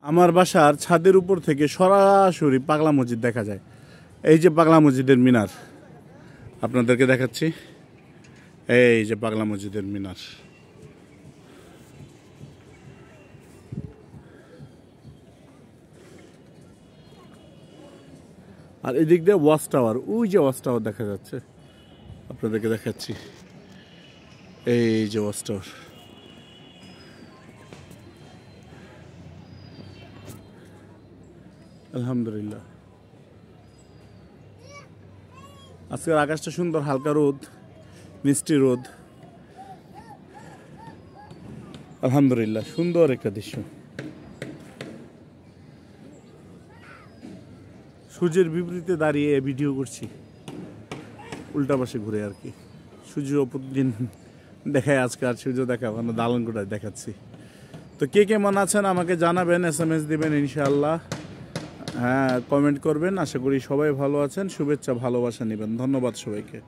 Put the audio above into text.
আমার বাসার ছাদের উপর থেকে সরাসরি পাগলা মসজিদ দেখা যায়। এই যে পাগলা মসজিদের মিনার আপনাদেরকে দেখাচ্ছি। এই যে পাগলা মসজিদের মিনার। আর এদিক দিয়ে ওয়াচ টাওয়ার, ওই যে ওয়াচ টাওয়ার দেখা যাচ্ছে, আপনাদেরকে দেখাচ্ছি। এই যে ওয়াচ টাওয়ার। আলহামদুলিল্লাহ, আজকের আকাশটা সুন্দর, হালকা রোদ, মিষ্টি রোদ। আলহামদুলিল্লাহ, সুন্দর একটা দৃশ্য। সূর্যের বিপরীতে দাঁড়িয়ে ভিডিও করছি, উল্টা পাশে ঘুরে আর কি। সূর্য প্রতিদিন দেখায়, আজকে আর সূর্য দেখাবো না, দালান কোটায় দেখাচ্ছি। তো কে কেমন আছেন আমাকে জানাবেন, SMS দিবেন ইনশাআল্লাহ। হ্যাঁ, কমেন্ট করবেন। আশা করি সবাই ভালো আছেন। শুভেচ্ছা, ভালোবাসা নেবেন। ধন্যবাদ সবাইকে।